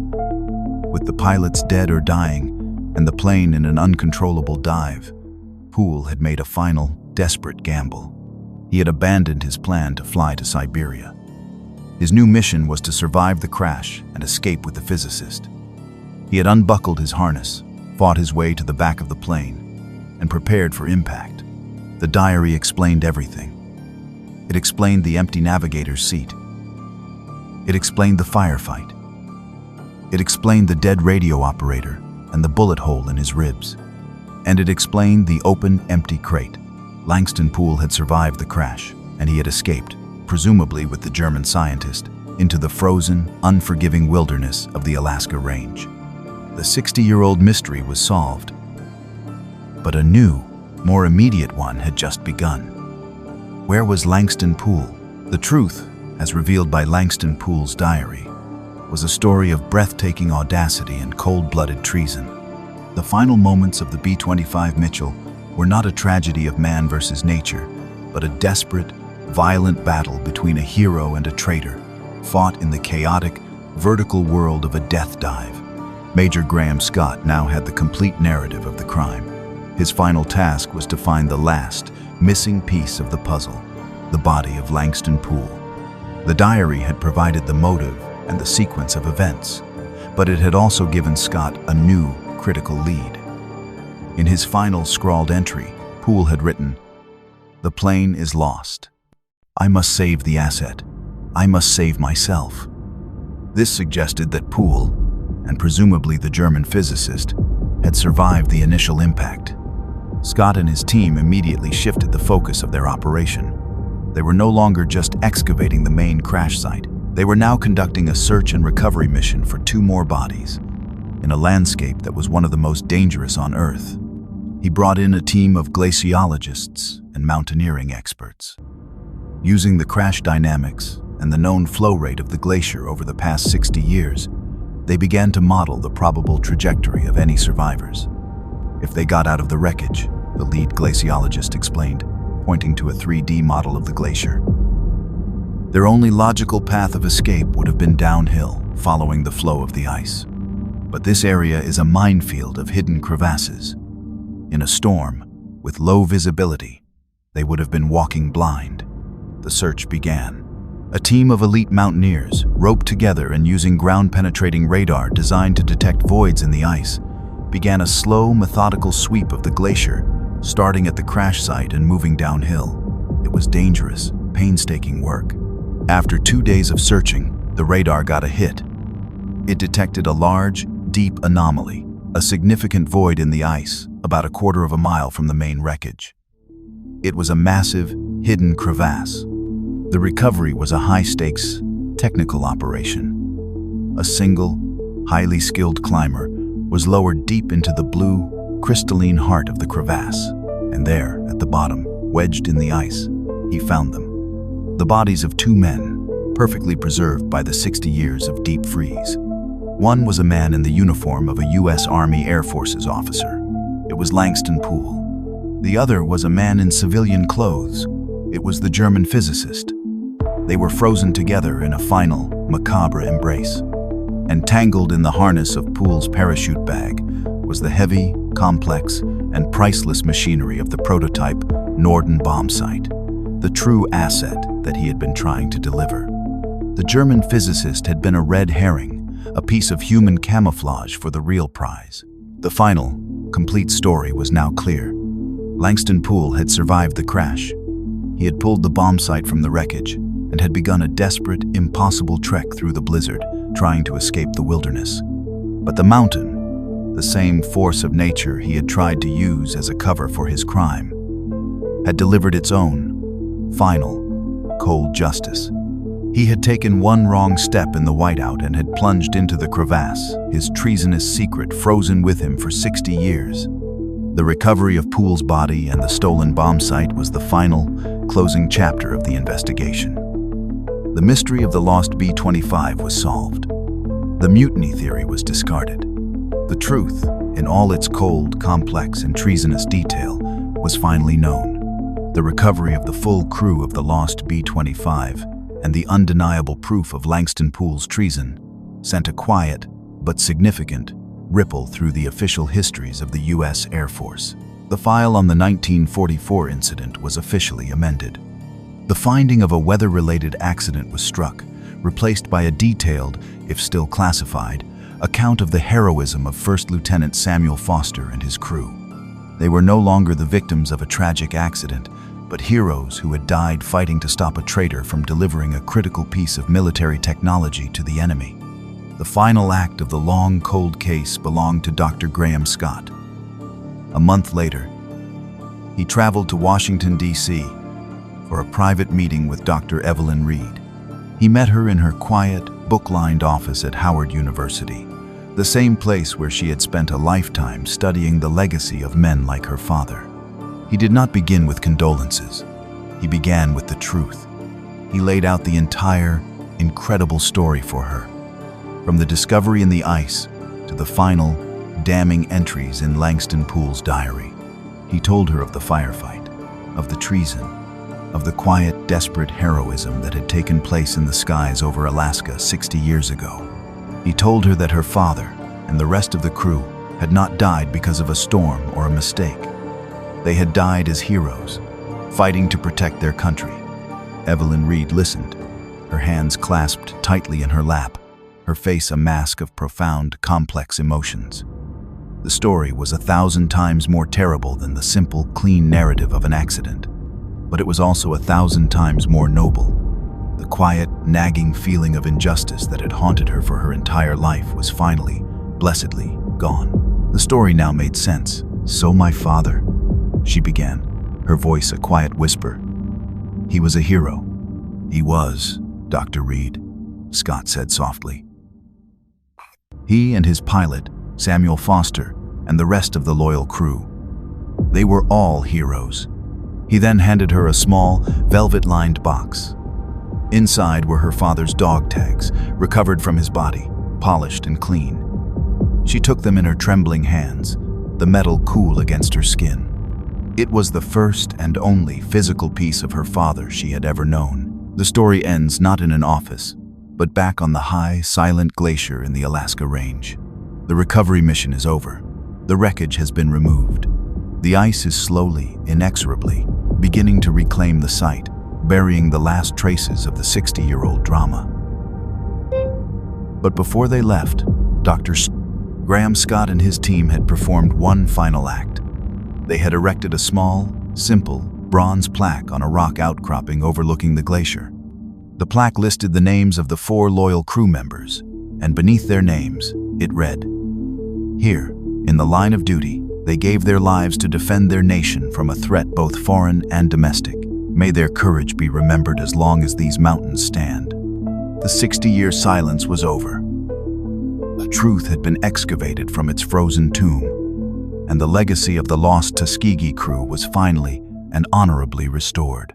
With the pilots dead or dying, and the plane in an uncontrollable dive, Poole had made a final, desperate gamble. He had abandoned his plan to fly to Siberia. His new mission was to survive the crash and escape with the physicist. He had unbuckled his harness, fought his way to the back of the plane, and prepared for impact. The diary explained everything. It explained the empty navigator's seat. It explained the firefight. It explained the dead radio operator and the bullet hole in his ribs. And it explained the open, empty crate. Langston Poole had survived the crash, and he had escaped, presumably with the German scientist, into the frozen, unforgiving wilderness of the Alaska Range. The 60-year-old mystery was solved. But a new, more immediate one had just begun. Where was Langston Poole? The truth, as revealed by Langston Poole's diary, was a story of breathtaking audacity and cold-blooded treason. The final moments of the B-25 Mitchell were not a tragedy of man versus nature, but a desperate, violent battle between a hero and a traitor, fought in the chaotic, vertical world of a death dive. Major Graham Scott now had the complete narrative of the crime. His final task was to find the last, missing piece of the puzzle, the body of Langston Poole. The diary had provided the motive and the sequence of events, but it had also given Scott a new, critical lead. In his final scrawled entry, Poole had written, "The plane is lost. I must save the asset. I must save myself." This suggested that Poole, and presumably the German physicist, had survived the initial impact. Scott and his team immediately shifted the focus of their operation. They were no longer just excavating the main crash site. They were now conducting a search and recovery mission for 2 more bodies, in a landscape that was one of the most dangerous on Earth. He brought in a team of glaciologists and mountaineering experts. Using the crash dynamics and the known flow rate of the glacier over the past 60 years, they began to model the probable trajectory of any survivors. If they got out of the wreckage, the lead glaciologist explained, pointing to a 3D model of the glacier, their only logical path of escape would have been downhill, following the flow of the ice. But this area is a minefield of hidden crevasses. In a storm, with low visibility, they would have been walking blind. The search began. A team of elite mountaineers, roped together and using ground-penetrating radar designed to detect voids in the ice, began a slow, methodical sweep of the glacier, starting at the crash site and moving downhill. It was dangerous, painstaking work. After 2 days of searching, the radar got a hit. It detected a large, deep anomaly, a significant void in the ice, about 1/4 of a mile from the main wreckage. It was a massive, hidden crevasse. The recovery was a high-stakes, technical operation. A single, highly skilled climber was lowered deep into the blue, crystalline heart of the crevasse, and there, at the bottom, wedged in the ice, he found them. The bodies of 2 men, perfectly preserved by the 60 years of deep freeze. One was a man in the uniform of a U.S. Army Air Forces officer. It was Langston Poole. The other was a man in civilian clothes. It was the German physicist. They were frozen together in a final, macabre embrace. Entangled in the harness of Poole's parachute bag was the heavy, complex, and priceless machinery of the prototype Norden bomb sight, the true asset that he had been trying to deliver. The German physicist had been a red herring, a piece of human camouflage for the real prize. The final, complete story was now clear. Langston Poole had survived the crash. He had pulled the bomb site from the wreckage and had begun a desperate, impossible trek through the blizzard, trying to escape the wilderness. But the mountain, the same force of nature he had tried to use as a cover for his crime, had delivered its own, final, cold justice. He had taken one wrong step in the whiteout and had plunged into the crevasse, his treasonous secret frozen with him for 60 years. The recovery of Poole's body and the stolen bomb site was the final, closing chapter of the investigation. The mystery of the lost B-25 was solved. The mutiny theory was discarded. The truth, in all its cold, complex, and treasonous detail, was finally known. The recovery of the full crew of the lost B-25 and the undeniable proof of Langston Poole's treason sent a quiet, but significant, ripple through the official histories of the U.S. Air Force. The file on the 1944 incident was officially amended. The finding of a weather-related accident was struck, replaced by a detailed, if still classified, account of the heroism of First Lieutenant Samuel Foster and his crew. They were no longer the victims of a tragic accident, but heroes who had died fighting to stop a traitor from delivering a critical piece of military technology to the enemy. The final act of the long, cold case belonged to Dr. Graham Scott. A month later, he traveled to Washington, D.C. for a private meeting with Dr. Evelyn Reed. He met her in her quiet, book-lined office at Howard University, the same place where she had spent a lifetime studying the legacy of men like her father. He did not begin with condolences. He began with the truth. He laid out the entire, incredible story for her, from the discovery in the ice to the final, damning entries in Langston Poole's diary. He told her of the firefight, of the treason, of the quiet, desperate heroism that had taken place in the skies over Alaska 60 years ago. He told her that her father and the rest of the crew had not died because of a storm or a mistake. They had died as heroes, fighting to protect their country. Evelyn Reed listened, her hands clasped tightly in her lap, her face a mask of profound, complex emotions. The story was 1,000 times more terrible than the simple, clean narrative of an accident, but it was also 1,000 times more noble. The quiet, nagging feeling of injustice that had haunted her for her entire life was finally, blessedly, gone. The story now made sense. "So my father," she began, her voice a quiet whisper. "He was a hero." "He was, Dr. Reed," Scott said softly. He and his pilot, Samuel Foster, and the rest of the loyal crew. They were all heroes. He then handed her a small, velvet-lined box. Inside were her father's dog tags, recovered from his body, polished and clean. She took them in her trembling hands, the metal cool against her skin. It was the first and only physical piece of her father she had ever known. The story ends not in an office, but back on the high, silent glacier in the Alaska Range. The recovery mission is over. The wreckage has been removed. The ice is slowly, inexorably, beginning to reclaim the site, burying the last traces of the 60-year-old drama. But before they left, Dr. Graham Scott and his team had performed one final act. They had erected a small, simple, bronze plaque on a rock outcropping overlooking the glacier. The plaque listed the names of the 4 loyal crew members, and beneath their names, it read, "Here, in the line of duty, they gave their lives to defend their nation from a threat both foreign and domestic. May their courage be remembered as long as these mountains stand." The 60-year silence was over. The truth had been excavated from its frozen tomb, and the legacy of the lost Tuskegee crew was finally and honorably restored.